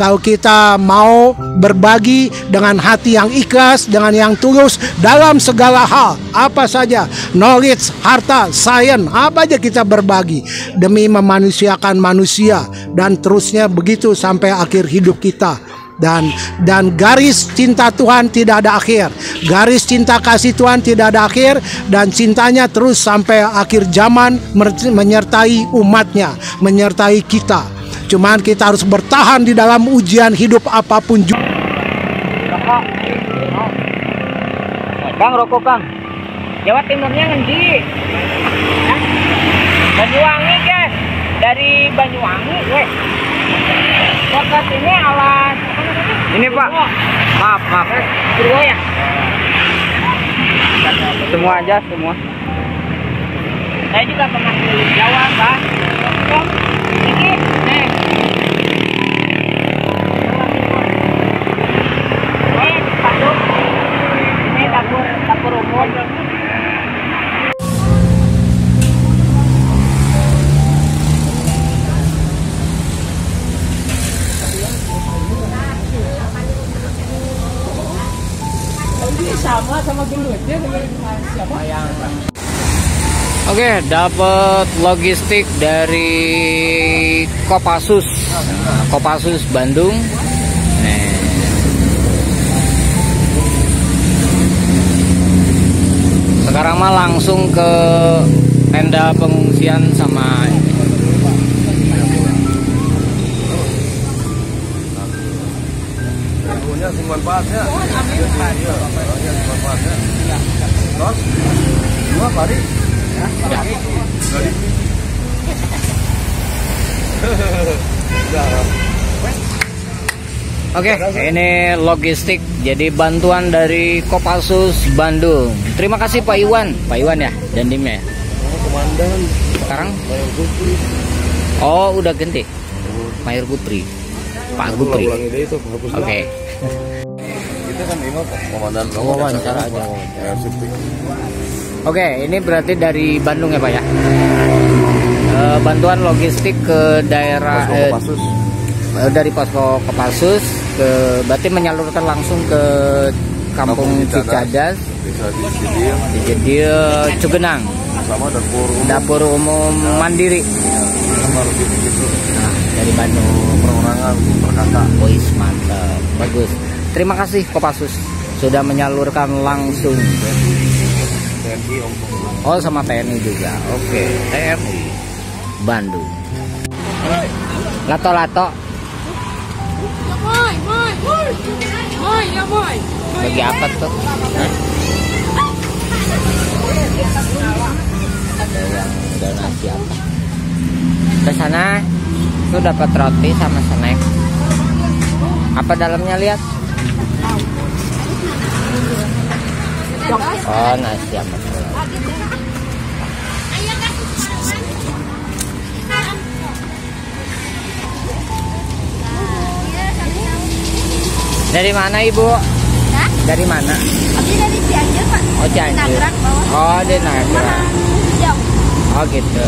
Kalau kita mau berbagi dengan hati yang ikhlas, dengan yang tulus dalam segala hal, apa saja, knowledge, harta, sains, apa aja kita berbagi demi memanusiakan manusia, dan terusnya begitu sampai akhir hidup kita. Dan garis cinta Tuhan tidak ada akhir, garis cinta kasih Tuhan tidak ada akhir, dan cintanya terus sampai akhir zaman menyertai umatnya, menyertai kita. Cuman kita harus bertahan di dalam ujian hidup apapun juga. Kang, rokok Kang. Jawa Timurnya ngendi? Banyuwangi ke? Dari Banyuwangi we. Dekat ini alas. Ini Pak. Maaf. Purwo ya? Semua aja, semua. Saya juga pernah keliling Jawa, Pak. Ini, nih. Ini dapur umum. sama gelutnya siapa yang. Oke, dapat logistik dari Kopassus, Kopassus Bandung. Sekarang mah langsung ke tenda pengungsian sama manfaatnya. Terus dua kali. Oke, ini logistik, jadi bantuan dari Kopassus Bandung. Terima kasih Pak Iwan ya, dan timnya ya. Komandan. Sekarang? Mayor Gupri. Oh, udah ganti. Mayor Gupri. Pak Gupri. Oke. Kita kan ini komandan. Wawancara aja. Oke, ini berarti dari Bandung ya Pak ya. Bantuan logistik ke daerah Kopassus. Dari posko Kopassus ke, berarti menyalurkan langsung ke Kampung Cicadas, di Jedil, Cugenang, sama dapur umum mandiri. Nah, dari Bandung, perorangan berkata. Boys, mantap, bagus. Terima kasih Kopassus sudah menyalurkan langsung. TNI Oh, sama TNI juga. Oke, TNI Bandung. Lato-lato. Bagi apa tuh? Ada yang donasi apa? Ke sana tuh dapat roti sama snack. Apa dalamnya lihat? Oh, nasi apa? Dari mana Ibu? Hah? Dari mana? Abi dari Cianjur Pak. Oh, Cianjur. Nagrak bawah. Oh, di Nagrak. Jauh. Oh gitu.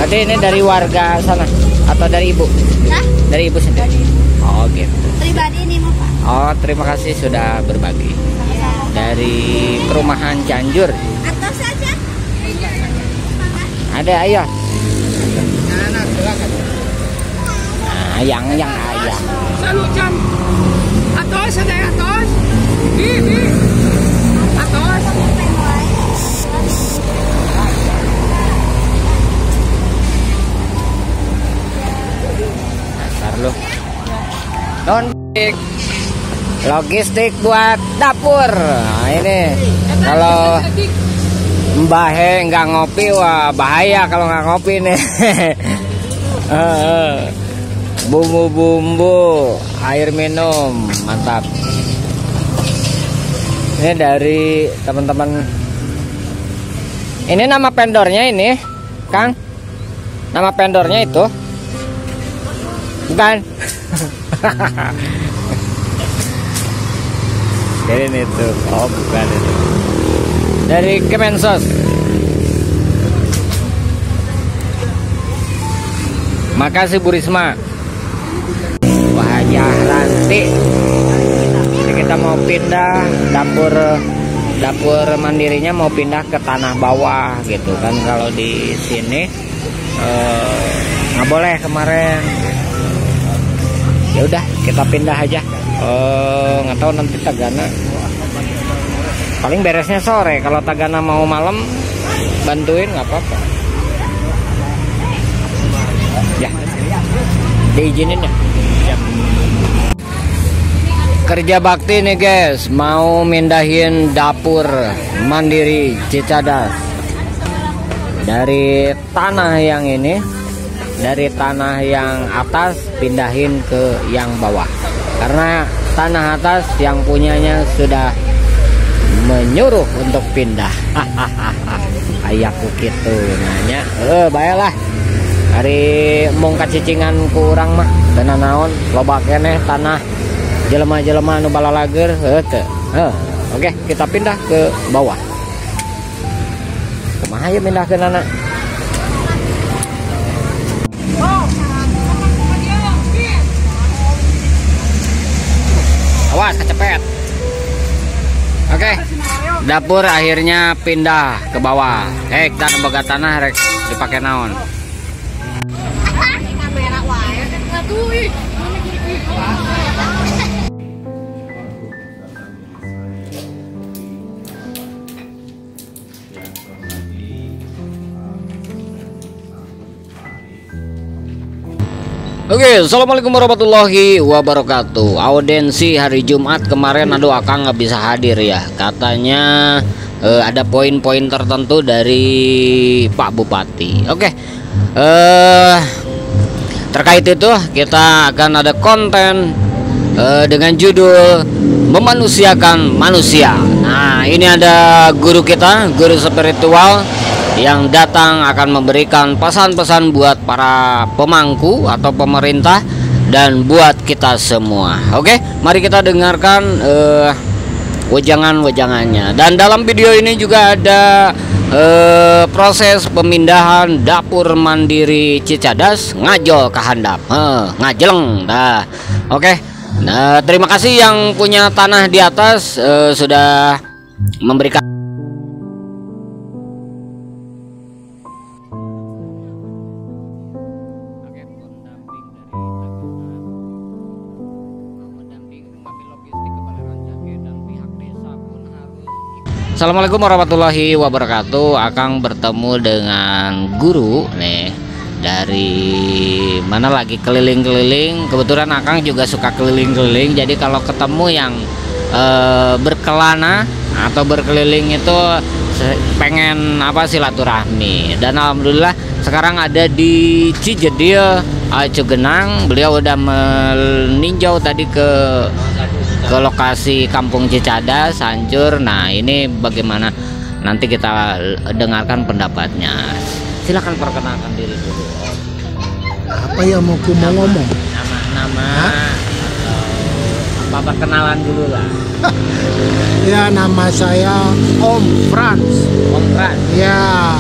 Berarti ini dari warga sana atau dari Ibu? Hah? Dari Ibu sendiri? Oh gitu. Pribadi ini mah Pak. Oh, terima kasih sudah berbagi. Ya. Dari perumahan Cianjur. Atau saja. Ada ayah. Nah, yang ayah. Salucan. Atos ada atos. Bi. Atos. Dasar lu. Logistik buat dapur. Nah, ini kalau Mbah He nggak ngopi, wah bahaya kalau nggak ngopi nih. Bumbu-bumbu, air minum, mantap. Ini dari teman-teman. Ini nama vendornya ini, Kang. Nama vendornya itu, bukan? Ini tuh, oh bukan itu. Dari Kemensos. Makasih Bu Risma. Wajah ganti. Jadi kita mau pindah dapur mandirinya, mau pindah ke tanah bawah gitu kan. Kalau di sini nggak boleh kemarin. Ya udah kita pindah aja. Nggak tahu nanti Tagana paling beresnya sore. Kalau Tagana mau malam bantuin nggak apa-apa ya, diizinin ya. Siap. Kerja bakti nih guys, mau mindahin dapur mandiri Cicadas dari tanah yang ini, dari tanah yang atas pindahin ke yang bawah, karena tanah atas yang punyanya sudah menyuruh untuk pindah. Ayahku gitu nanya, baiklah hari mung kacicingan kurang mah dana naon loba keneh tanah jelema-jelema anu balalager heuh. Oke, kita pindah ke bawah. Kumaha ya pindah ke nana? Awas kecepet. Oke, dapur akhirnya pindah ke bawah. Kita boga tanah rek dipakai naon? Oke, assalamualaikum warahmatullahi wabarakatuh. Audiensi hari Jumat kemarin, aduh akang nggak bisa hadir ya. Katanya ada poin-poin tertentu dari Pak Bupati. Oke, terkait itu kita akan ada konten dengan judul memanusiakan manusia. Nah, ini ada guru kita, guru spiritual yang datang akan memberikan pesan-pesan buat para pemangku atau pemerintah dan buat kita semua. Oke, mari kita dengarkan wejangan-wejangannya. Dan dalam video ini juga ada proses pemindahan dapur mandiri Cicadas ngajol ke handap, ngajeleng dah. Oke, nah terima kasih yang punya tanah di atas sudah memberikan. Assalamualaikum warahmatullahi wabarakatuh. Akang bertemu dengan guru nih dari mana lagi keliling-keliling. Kebetulan Akang juga suka keliling-keliling. Jadi kalau ketemu yang berkelana atau berkeliling itu pengen apa silaturahmi. Dan alhamdulillah sekarang ada di Cijedil Cugenang. Beliau udah meninjau tadi ke lokasi kampung Cicadas hancur. Nah ini bagaimana, nanti kita dengarkan pendapatnya. Silakan perkenalkan diri dulu. Apa yang mau ngomong? Nama apa perkenalan dulu lah. Ya, nama saya Om Frans. Om Frans. Ya,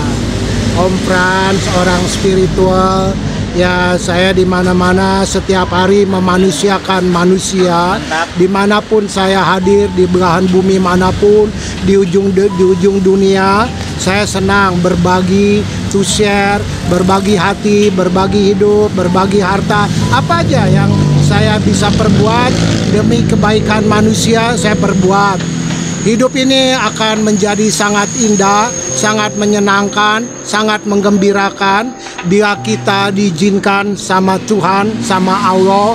Om Frans, orang spiritual. Ya, saya di mana-mana setiap hari memanusiakan manusia. Mantap. Dimanapun saya hadir, di belahan bumi manapun, di ujung dunia, saya senang berbagi, to share, berbagi hati, berbagi hidup, berbagi harta. Apa aja yang saya bisa perbuat demi kebaikan manusia, saya perbuat. Hidup ini akan menjadi sangat indah, sangat menyenangkan, sangat menggembirakan bila kita diizinkan sama Tuhan, sama Allah,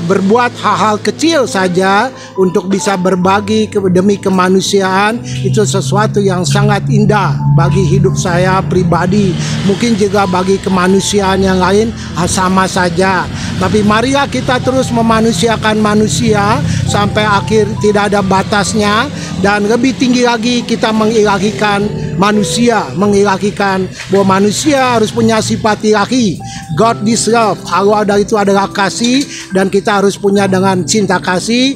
berbuat hal-hal kecil saja untuk bisa berbagi demi kemanusiaan. Itu sesuatu yang sangat indah bagi hidup saya pribadi. Mungkin juga bagi kemanusiaan yang lain sama saja. Tapi marilah kita terus memanusiakan manusia sampai akhir, tidak ada batasnya. Dan lebih tinggi lagi kita mengilahikan manusia, mengilahikan bahwa manusia harus punya sifat ilahi. God is love. Allah itu adalah kasih, dan kita harus punya dengan cinta kasih,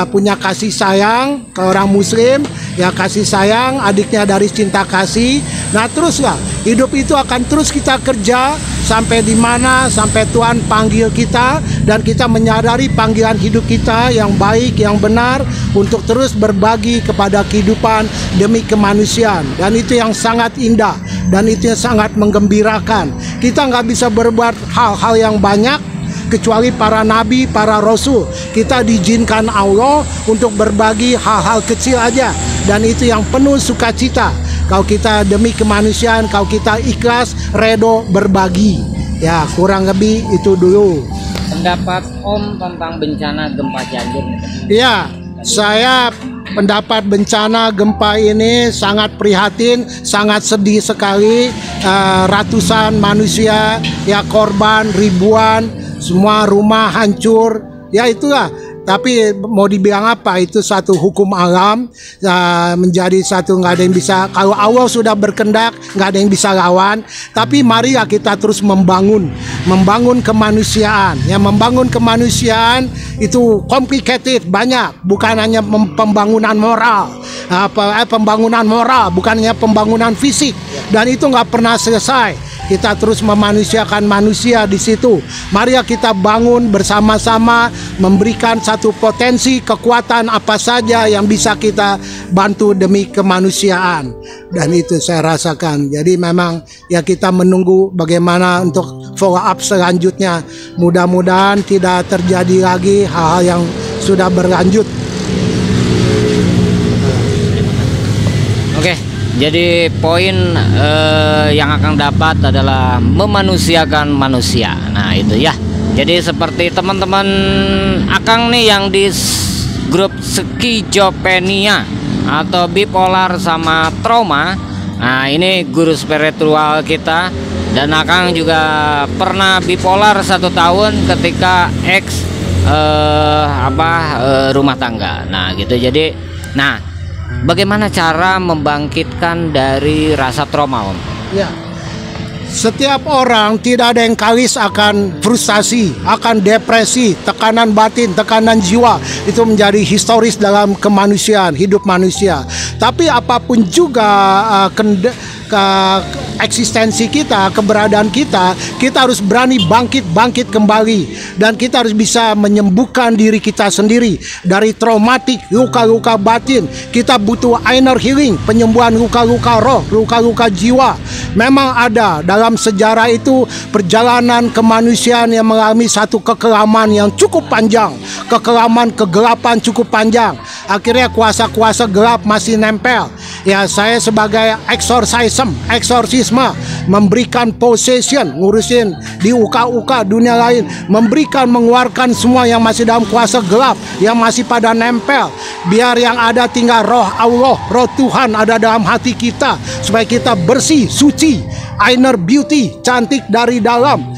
punya kasih sayang ke orang muslim, ya kasih sayang adiknya dari cinta kasih. Nah teruslah hidup itu akan terus kita kerja sampai di mana, sampai Tuhan panggil kita dan kita menyadari panggilan hidup kita yang baik, yang benar untuk terus berbagi kepada kehidupan demi kemanusiaan. Dan itu yang sangat indah dan itu yang sangat menggembirakan. Kita nggak bisa berbuat hal-hal yang banyak kecuali para nabi, para rasul. Kita diizinkan Allah untuk berbagi hal-hal kecil aja, dan itu yang penuh sukacita. Kalau kita demi kemanusiaan, kalau kita ikhlas, redo berbagi. Ya, kurang lebih itu dulu. Pendapat Om tentang bencana gempa Cianjur. Ya, saya pendapat bencana gempa ini sangat prihatin, sangat sedih sekali. Ratusan manusia, ya korban ribuan, semua rumah hancur. Ya itulah. Tapi mau dibilang apa, itu satu hukum alam, menjadi satu, nggak ada yang bisa. Kalau Allah sudah berkehendak, nggak ada yang bisa lawan. Tapi marilah kita terus membangun kemanusiaan. Ya, membangun kemanusiaan itu complicated, banyak, bukan hanya pembangunan moral, pembangunan moral, bukan hanya pembangunan fisik, dan itu nggak pernah selesai. Kita terus memanusiakan manusia di situ. Mari kita bangun bersama-sama, memberikan satu potensi kekuatan apa saja yang bisa kita bantu demi kemanusiaan. Dan itu saya rasakan. Jadi memang ya kita menunggu bagaimana untuk follow up selanjutnya. Mudah-mudahan tidak terjadi lagi hal-hal yang sudah berlanjut. Oke. Jadi poin yang akan dapat adalah memanusiakan manusia. Nah itu ya. Jadi seperti teman-teman Akang nih yang di grup skizofrenia atau bipolar sama trauma. Nah ini guru spiritual kita. Dan Akang juga pernah bipolar 1 tahun ketika rumah tangga. Nah gitu. Jadi bagaimana cara membangkitkan dari rasa trauma, Om? Ya, setiap orang tidak ada yang kalis akan frustasi, akan depresi, tekanan batin, tekanan jiwa. Itu menjadi historis dalam kemanusiaan, hidup manusia. Tapi apapun juga eksistensi kita, keberadaan kita harus berani bangkit kembali, dan kita harus bisa menyembuhkan diri kita sendiri dari traumatik, luka-luka batin. Kita butuh inner healing, penyembuhan luka-luka roh, luka-luka jiwa. Memang ada dalam sejarah itu perjalanan kemanusiaan yang mengalami satu kekelaman yang cukup panjang, kegelapan cukup panjang. Akhirnya kuasa-kuasa gelap masih nempel. Ya, saya sebagai eksorsisme, memberikan possession, ngurusin di uka-uka dunia lain, mengeluarkan semua yang masih dalam kuasa gelap, yang masih pada nempel. Biar yang ada tinggal roh Allah, roh Tuhan ada dalam hati kita, supaya kita bersih, suci, inner beauty, cantik dari dalam.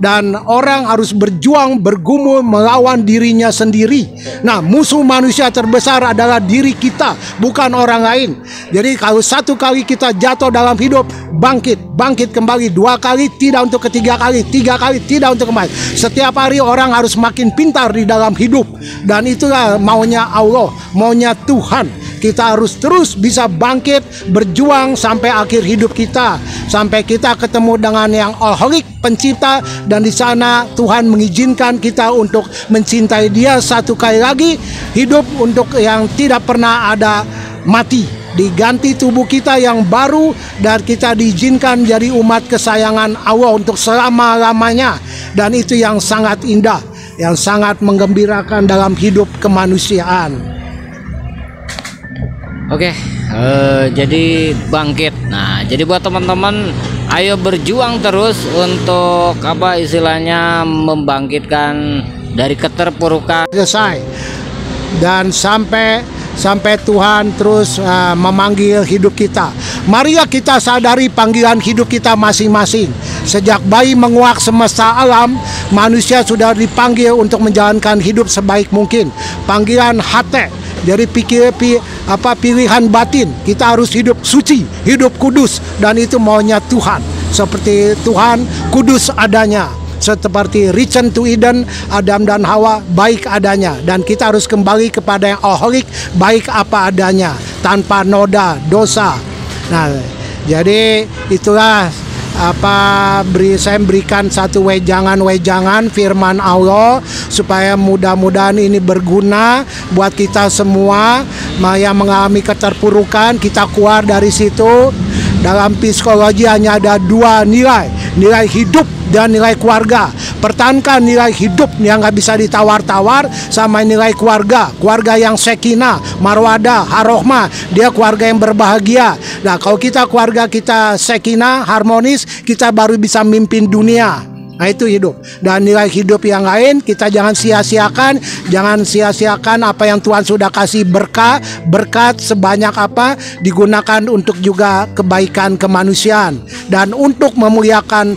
Dan orang harus berjuang, bergumul melawan dirinya sendiri. Nah, musuh manusia terbesar adalah diri kita, bukan orang lain. Jadi kalau satu kali kita jatuh dalam hidup, bangkit kembali. 2 kali, tidak untuk ketiga kali. 3 kali, tidak untuk kembali. Setiap hari orang harus makin pintar di dalam hidup. Dan itulah maunya Allah, maunya Tuhan. Kita harus terus bisa bangkit, berjuang sampai akhir hidup kita, sampai kita ketemu dengan yang alkoholik, pencipta, dan di sana Tuhan mengizinkan kita untuk mencintai Dia satu kali lagi, hidup untuk yang tidak pernah ada mati, diganti tubuh kita yang baru, dan kita diizinkan jadi umat kesayangan Allah untuk selama-lamanya. Dan itu yang sangat indah, yang sangat menggembirakan dalam hidup kemanusiaan. Oke, jadi bangkit. Nah, jadi buat teman-teman, ayo berjuang terus untuk istilahnya membangkitkan dari keterpurukan. Selesai. Dan sampai Tuhan terus memanggil hidup kita. Marilah kita sadari panggilan hidup kita masing-masing. Sejak bayi menguak semesta alam, manusia sudah dipanggil untuk menjalankan hidup sebaik mungkin. Panggilan hati, dari pilihan batin. Kita harus hidup suci, hidup kudus, dan itu maunya Tuhan. Seperti Tuhan kudus adanya, seperti return to Eden, Adam dan Hawa baik adanya, dan kita harus kembali kepada yang alkoholik, baik apa adanya, tanpa noda dosa. Nah, jadi itulah saya berikan satu wejangan firman Allah supaya mudah-mudahan ini berguna buat kita semua yang mengalami keterpurukan. Kita keluar dari situ. Dalam psikologi hanya ada dua nilai hidup dan nilai keluarga. Pertahankan nilai hidup yang nggak bisa ditawar-tawar sama nilai keluarga yang sekinah, marwadah, harohmah. Dia keluarga yang berbahagia. Nah, kalau keluarga kita sekinah, harmonis, kita baru bisa mimpin dunia. Nah, itu hidup. Dan nilai hidup yang lain kita jangan sia-siakan. Jangan sia-siakan apa yang Tuhan sudah kasih berkat sebanyak apa digunakan untuk juga kebaikan kemanusiaan dan untuk memuliakan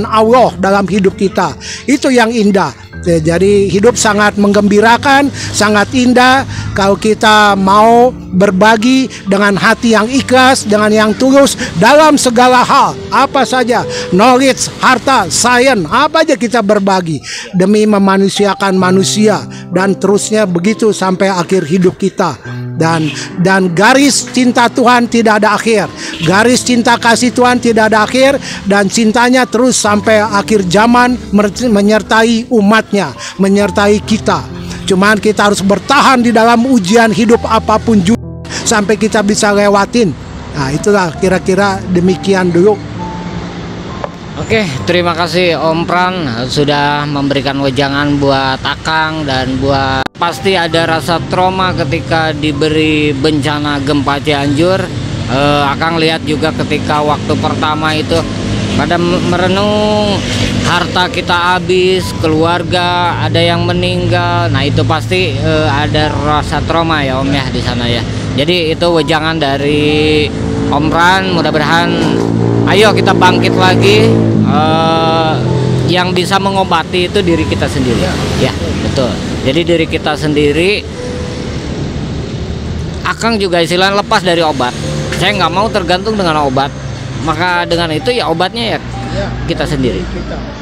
Allah dalam hidup kita. Itu yang indah. Jadi hidup sangat menggembirakan, sangat indah kalau kita mau berbagi dengan hati yang ikhlas, dengan yang tulus dalam segala hal, apa saja, knowledge, harta, sains, apa aja kita berbagi demi memanusiakan manusia dan terusnya begitu sampai akhir hidup kita. Dan garis cinta Tuhan tidak ada akhir. Garis cinta kasih Tuhan tidak ada akhir dan cintanya terus sampai akhir zaman menyertai umatnya, menyertai kita. Cuman kita harus bertahan di dalam ujian hidup apapun juga sampai kita bisa lewatin. Nah, itulah kira-kira demikian dulu. Oke, terima kasih Om Pran sudah memberikan wejangan buat Akang dan buat pasti ada rasa trauma ketika diberi bencana gempa Cianjur. Akang lihat juga ketika waktu pertama itu pada merenung harta kita habis, keluarga ada yang meninggal. Nah, itu pasti ada rasa trauma ya Om ya di sana ya. Jadi itu wejangan dari Om Pran, mudah-mudahan ayo kita bangkit lagi. Yang bisa mengobati itu diri kita sendiri. Ya, betul. Jadi diri kita sendiri. Akang juga istilahnya lepas dari obat. Saya nggak mau tergantung dengan obat. Maka dengan itu ya obatnya ya kita sendiri.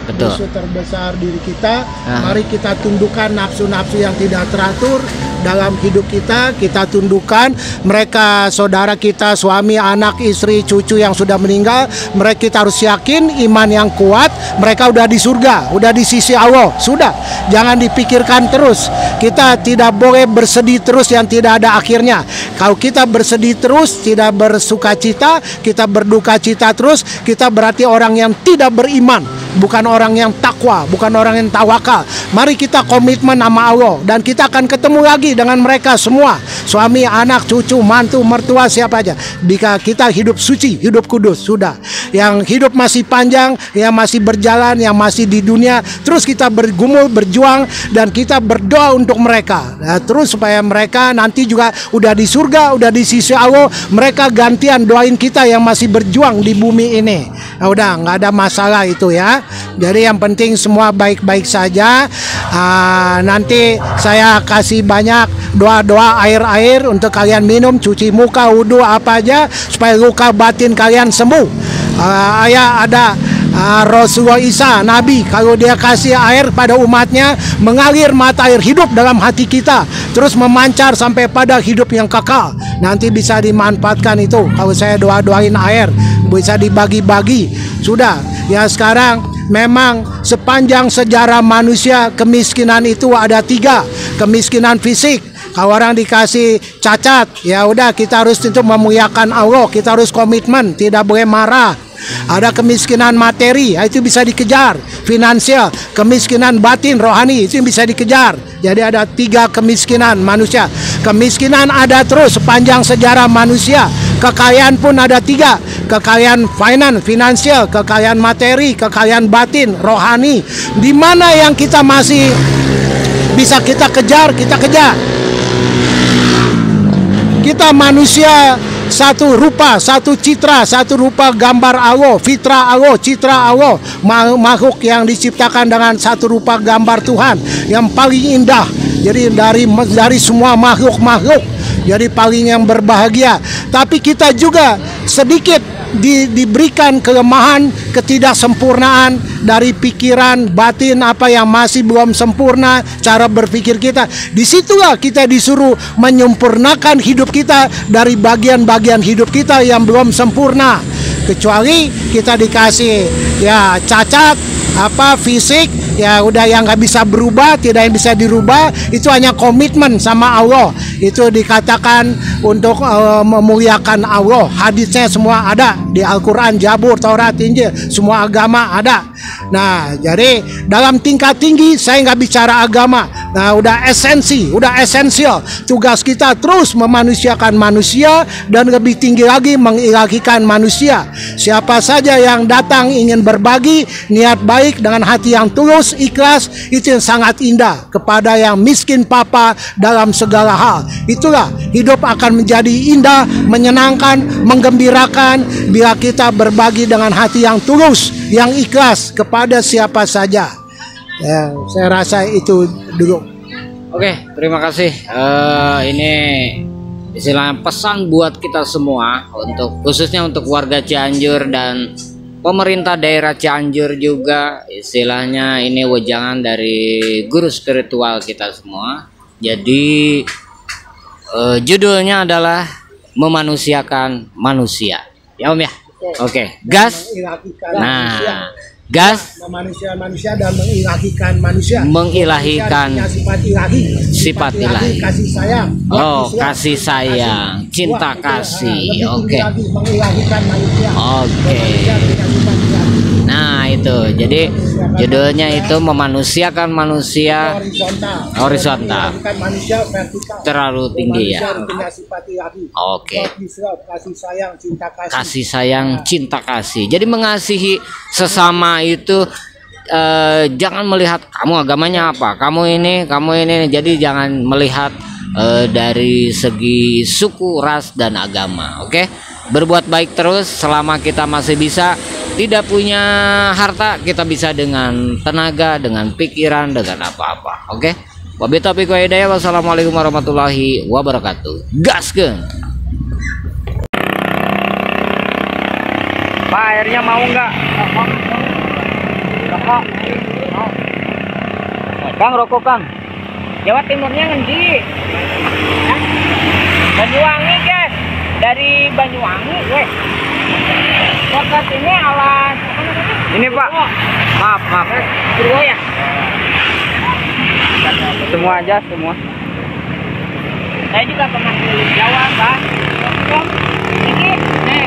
Betul. Musuh terbesar diri kita. Mari kita tundukkan nafsu-nafsu yang tidak teratur dalam hidup kita. Kita tundukkan mereka, saudara kita, suami, anak, istri, cucu yang sudah meninggal. Mereka kita harus yakin iman yang kuat. Mereka udah di surga, udah di sisi Allah. Sudah, jangan dipikirkan terus. Kita tidak boleh bersedih terus yang tidak ada akhirnya. Kalau kita bersedih terus, tidak bersuka cita, kita berduka cita terus, kita berarti orang yang tidak beriman, bukan orang yang takwa, bukan orang yang tawakal. Mari kita komitmen sama Allah dan kita akan ketemu lagi dengan mereka semua, suami, anak, cucu, mantu, mertua, siapa aja. Jika kita hidup suci, hidup kudus, sudah. Yang hidup masih panjang, yang masih berjalan, yang masih di dunia, terus kita bergumul, berjuang, dan kita berdoa untuk mereka. Nah, terus supaya mereka nanti juga udah di surga, udah di sisi Allah, mereka gantian doain kita yang masih berjuang di bumi ini. Nah, udah nggak ada masalah itu ya. Jadi yang penting semua baik-baik saja. Nanti saya kasih banyak doa-doa air-air untuk kalian minum, cuci muka, wudhu, apa aja supaya luka batin kalian sembuh. Ada Rasulullah Isa, Nabi, kalau dia kasih air pada umatnya, mengalir mata air hidup dalam hati kita, terus memancar sampai pada hidup yang kekal. Nanti bisa dimanfaatkan itu. Kalau saya doa-doain air, bisa dibagi-bagi. Sudah, ya sekarang memang sepanjang sejarah manusia kemiskinan itu ada 3. Kemiskinan fisik. Kalau orang dikasih cacat, ya udah kita harus untuk memuliakan Allah, kita harus komitmen, tidak boleh marah. Ada kemiskinan materi, itu bisa dikejar. Finansial, kemiskinan batin, rohani, itu bisa dikejar. Jadi ada 3 kemiskinan manusia. Kemiskinan ada terus sepanjang sejarah manusia. Kekayaan pun ada 3. Kekayaan finansial, kekayaan materi, kekayaan batin, rohani. Di mana yang kita masih bisa kita kejar, kita kejar. Kita manusia satu rupa, satu citra, satu rupa gambar Allah, fitrah Allah, citra Allah, makhluk yang diciptakan dengan satu rupa gambar Tuhan yang paling indah. Jadi dari semua makhluk-makhluk, jadi paling yang berbahagia. Tapi kita juga sedikit diberikan kelemahan, ketidaksempurnaan dari pikiran batin apa yang masih belum sempurna cara berpikir kita. Disitulah kita disuruh menyempurnakan hidup kita dari bagian-bagian hidup kita yang belum sempurna. kecuali kita dikasih ya cacat apa fisik ya udah yang nggak bisa berubah, tidak yang bisa dirubah, itu hanya komitmen sama Allah. Itu dikatakan untuk memuliakan Allah. Hadisnya semua ada di Al-Quran, Jabur, Taurat, Injil, semua agama ada. Nah, jadi dalam tingkat tinggi saya nggak bicara agama. Nah, udah esensial. Tugas kita terus memanusiakan manusia dan lebih tinggi lagi mengilahikan manusia. Siapa saja yang datang ingin berbagi, niat baik dengan hati yang tulus, ikhlas, itu yang sangat indah kepada yang miskin papa dalam segala hal. Itulah hidup akan menjadi indah, menyenangkan, menggembirakan bila kita berbagi dengan hati yang tulus, yang ikhlas kepada siapa saja. Ya, saya rasa itu dulu. Oke, terima kasih. Ini istilahnya pesan buat kita semua, untuk khususnya untuk warga Cianjur dan pemerintah daerah Cianjur juga. Istilahnya ini wejangan dari guru spiritual kita semua. Jadi judulnya adalah memanusiakan manusia. Ya Om ya. Oke, gas. Nah, gas memanusiakan manusia dan mengilahikan manusia. Mengilahikan sifat ilahi. Kasih sayang. Oh, kasih sayang, cinta kasih. Oke. Mengilahikan manusia. Oke. Nah, itu. Jadi judulnya itu memanusiakan manusia horizontal. Manusia vertikal. Terlalu tinggi ya. Oke. Kasih sayang, cinta kasih. Kasih sayang, cinta kasih. Jadi mengasihi sesama itu jangan melihat kamu agamanya apa, kamu ini. Jadi jangan melihat dari segi suku, ras dan agama. Oke? Berbuat baik terus selama kita masih bisa. Tidak punya harta, kita bisa dengan tenaga, dengan pikiran, dengan apa-apa. Oke? Wabillahi taufiq wal hidayah. Wassalamualaikum warahmatullahi wabarakatuh. Gaskeun. Pak, airnya mau nggak? Rokok. Kang, rokok Kang. Jawa Timurnya ngendi? Banyuwangi guys. Dari Banyuwangi guys. Dekat ini alas. Ini Pak. Maaf. Purwo ya? Semua aja, semua. Saya juga pernah keliling Jawa, Pak. Ini, nih.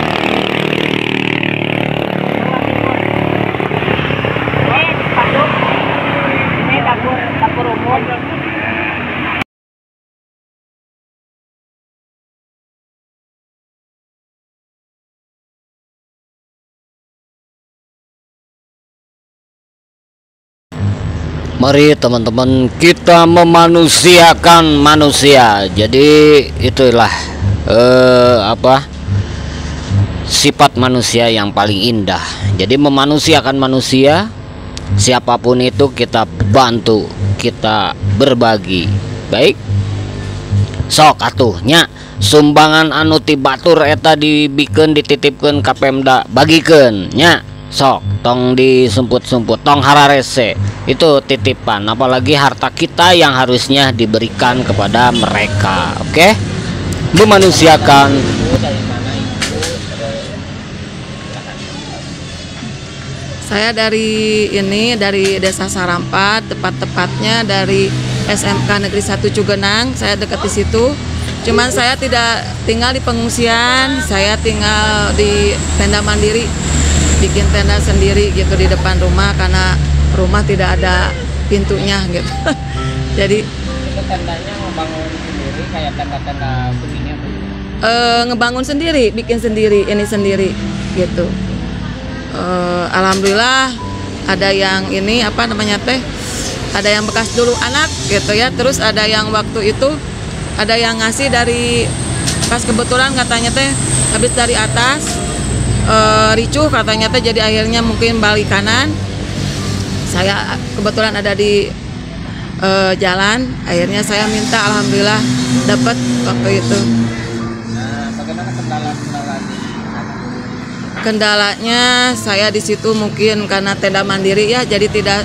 Ini dapur umum. Mari teman-teman kita memanusiakan manusia. Jadi itulah sifat manusia yang paling indah. Jadi memanusiakan manusia, siapapun itu kita bantu, kita berbagi. Baik. Sok atuh nya sumbangan anu ti batur eta dibikeun dititipkeun ka Pemda, bagikeun nya. Sok tong disumput-sumput, tong hararese, itu titipan, apalagi harta kita yang harusnya diberikan kepada mereka. Oke? Memanusiakan. Saya dari Desa Sarampat, tepat-tepatnya dari SMK Negeri 1 Cugenang. Saya dekat di situ. Cuman saya tidak tinggal di pengungsian, saya tinggal di tenda mandiri. Bikin tenda sendiri gitu di depan rumah karena rumah tidak ada pintunya gitu. Jadi tendanya ngebangun sendiri kayak tenda-tenda begini atau ngebangun sendiri, bikin sendiri, ini sendiri gitu. Alhamdulillah ada yang ini apa namanya teh, ada yang bekas dulu anak gitu ya. Terus ada yang waktu itu ada yang ngasih dari pas kebetulan katanya teh habis dari atas. Ricuh katanya teh, jadi akhirnya mungkin balik kanan. Saya kebetulan ada di jalan, akhirnya saya minta, alhamdulillah dapat waktu itu. Nah, bagaimana kendala-kendala di sana? Kendalanya saya di situ mungkin karena tenda mandiri ya, jadi tidak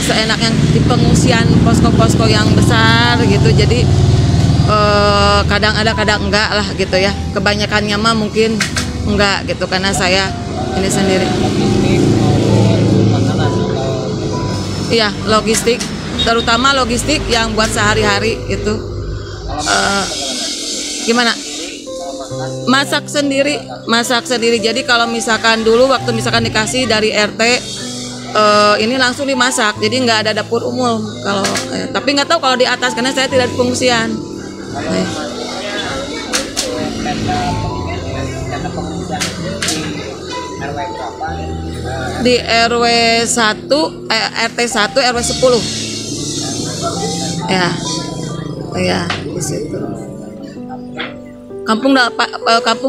seenaknya di pengungsian posko-posko yang besar gitu. Jadi kadang ada kadang enggak lah gitu ya. Kebanyakannya mah mungkin enggak gitu karena saya ini sendiri. Iya, logistik, terutama logistik yang buat sehari-hari itu. Gimana? Masak sendiri. Jadi kalau misalkan dulu waktu misalkan dikasih dari RT ini langsung dimasak, jadi nggak ada dapur umum kalau. Tapi nggak tahu kalau di atas karena saya tidak di pengungsian. Di RW 1, RT 1, RW 10. Ya. Ya, di situ. Kampung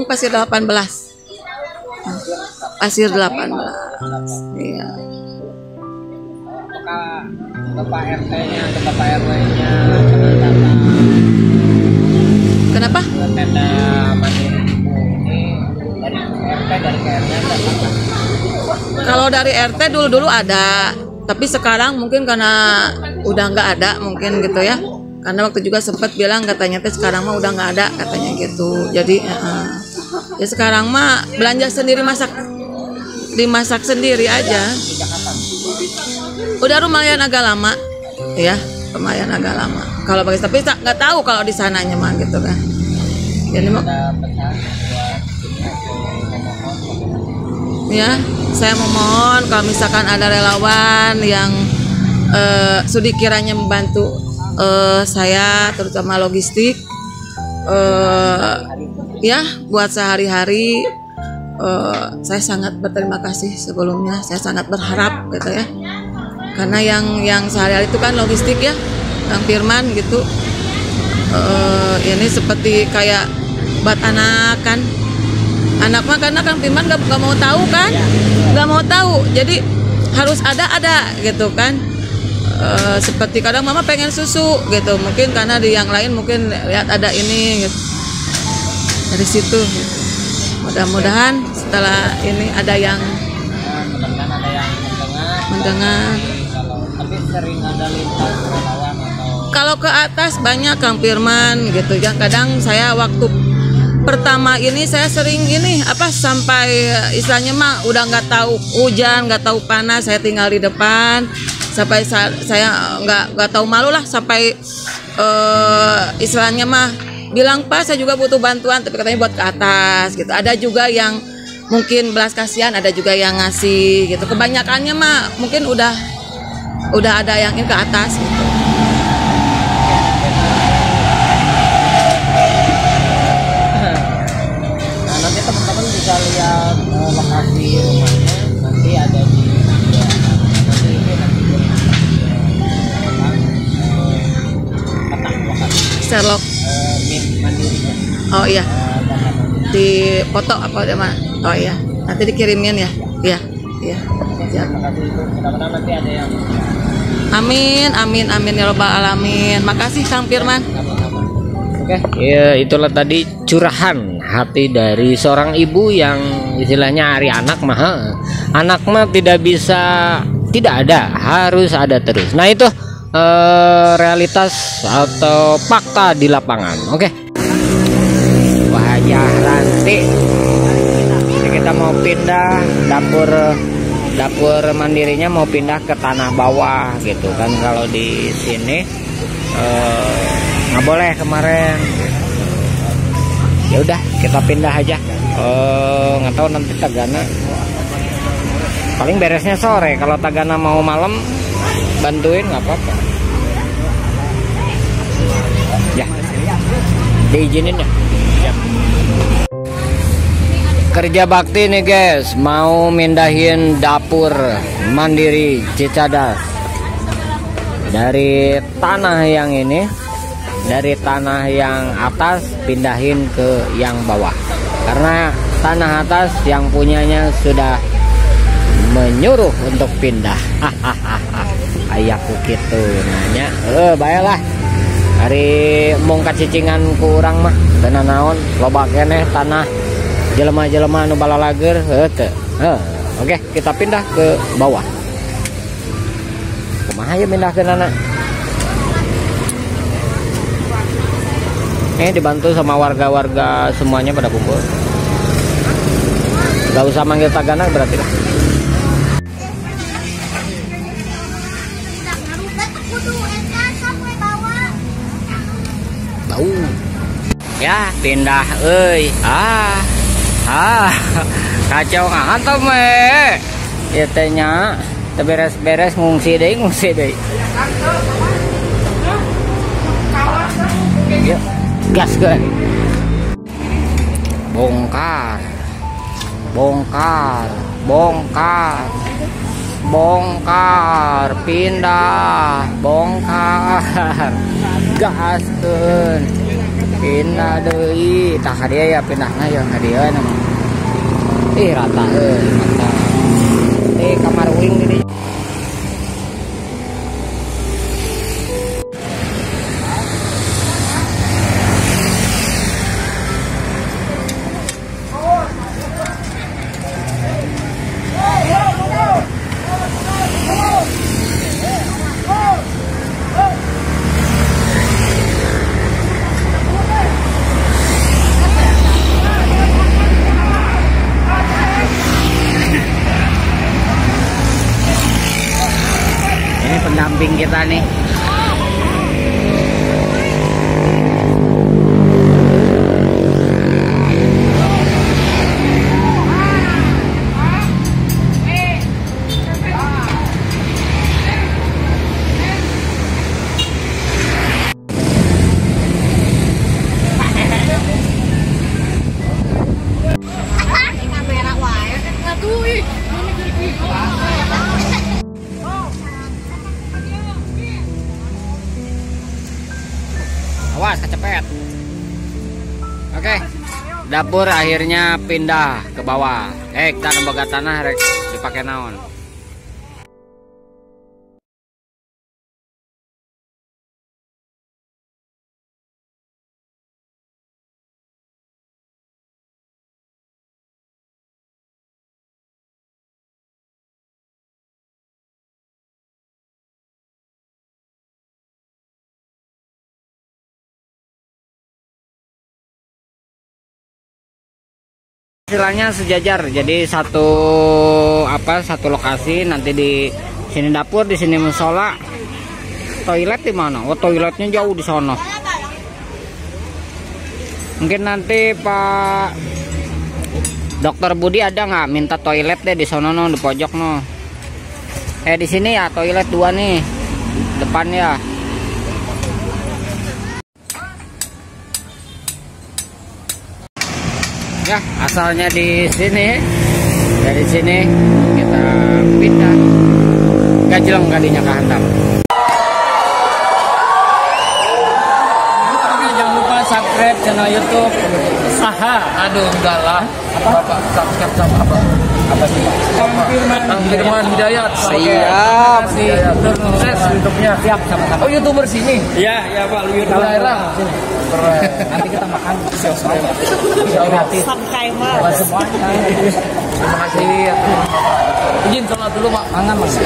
Pasir 18. Pasir 18. Iya. Bapak RT-nya atau Bapak RW-nya Kenapa? tenda mandiri ini dari RT dari KR-nya ada. Kalau dari RT dulu ada, tapi sekarang mungkin karena udah nggak ada mungkin gitu ya. Karena waktu juga sempat bilang katanya sekarang mah udah nggak ada katanya gitu. Jadi ya sekarang mah belanja sendiri, dimasak sendiri aja. Udah lumayan agak lama, ya lumayan agak lama. Kalau bagi tapi nggak tahu kalau di sananya mah gitu kan. Jadi ya saya memohon kalau misalkan ada relawan yang sudi kiranya membantu saya terutama logistik ya buat sehari-hari. Saya sangat berterima kasih sebelumnya, saya sangat berharap gitu ya, karena yang sehari-hari itu kan logistik ya, Kang Firman gitu. Ini seperti kayak buat anak kan, anak mah karena Kang Firman gak mau tahu kan, gak mau tahu, jadi harus ada gitu kan. Seperti kadang mama pengen susu gitu, mungkin karena di yang lain mungkin lihat ada ini gitu. Dari situ gitu. Mudah-mudahan setelah ini ada yang mendengar. Tapi sering ada lintas relawan atau Kalau ke atas banyak Kang Firman gitu ya. Kadang saya waktu pertama ini saya sering ini sampai istilahnya mah udah nggak tahu hujan, nggak tahu panas, saya tinggal di depan sampai saya nggak tahu malu lah sampai istilahnya mah bilang Pak saya juga butuh bantuan, tapi katanya buat ke atas gitu. Ada juga yang mungkin belas kasihan, ada juga yang ngasih gitu. Kebanyakannya mah mungkin udah ada yang ini ke atas gitu. nah, nanti teman-teman bisa lihat lokasi rumahnya, nanti ada di nanti ini petak lokasi Sherlock. mandirinya. Oh iya. Di foto apa mana? Oh iya. Nanti dikirimin ya. Iya. Iya. Siap. Mudah-mudahan nanti ada yang Amin ya robbal alamin. Makasih Kang Firman. Oke, ya itulah tadi curahan hati dari seorang ibu yang istilahnya hari anak mah tidak bisa tidak ada, harus ada terus. Nah itu realitas atau fakta di lapangan. Oke. Wajah Ranti. Jadi kita mau pindah dapur mandirinya mau pindah ke tanah bawah gitu kan. Kalau di sini nggak boleh kemarin. Ya udah kita pindah aja. Nggak tahu nanti Tagana paling beresnya sore. Kalau Tagana mau malam bantuin nggak apa-apa ya, diizinin ya. Kerja bakti nih guys, mau mindahin dapur mandiri Cicadas dari tanah yang ini, dari tanah yang atas pindahin ke yang bawah, karena tanah atas yang punyanya sudah menyuruh untuk pindah. Ayahku gitu nanya, baiklah hari mongkat cicingan kurang mah tanah naon loba keneh tanah jelema-jelema anu balalager heuh. Oke, kita pindah ke bawah. Kumaha ya pindah ke nana? Dibantu sama warga-warga semuanya pada kumpul. Gak usah manggil Tagana berarti lah. Bau. Ya pindah euy. Kacau ngantos me. Ieu teh nya teu beres-beres ngungsi deui. Yuk, gas gue. Bongkar, pindah, bongkar, gaskeun, pindah deui. Tah hadiah ya pindahna ya hadiah nama. Ih rata mantap. Kamar uling di dieu. Pendamping kita nih. Awas kecepet. Oke. Dapur akhirnya pindah ke bawah. Kita nembaga tanah rek dipakai naon. Istilahnya sejajar, jadi satu lokasi. Nanti di sini dapur, di sini musola. Toilet di mana? Oh, toiletnya jauh di sono. Mungkin nanti Pak Dokter Budi ada nggak minta toilet deh di sono no, di pojok no. Di sini ya toilet 2 nih depan ya. Ya, asalnya di sini. Dari sini kita pindah. Gajleng kadinya kehandap. Jangan lupa subscribe channel YouTube. Aduh, enggak lah. Bapak subscribe sama apa? Apa sih? Kang Firman Hidayat. Siap. Sukses YouTube-nya. Siap sama-sama. Oh, YouTuber sini. Iya Pak, lu YouTuber daerah. Nanti kita makan Gratis. subscriber semuanya. Terima kasih. Izin sholat dulu Pak. Mangan Mas.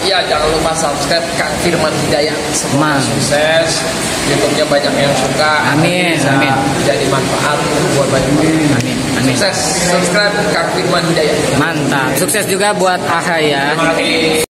Iya, jangan lupa subscribe Kang Firman Hidayat. Semoga sukses. YouTube-nya banyak yang suka. Amin. Bisa Amin. jadi manfaat buat banyak orang. Amin. Amin. Sukses. Subscribe Kang Firman Hidayat. Mantap. Sukses juga buat Aha ya. Terima kasih.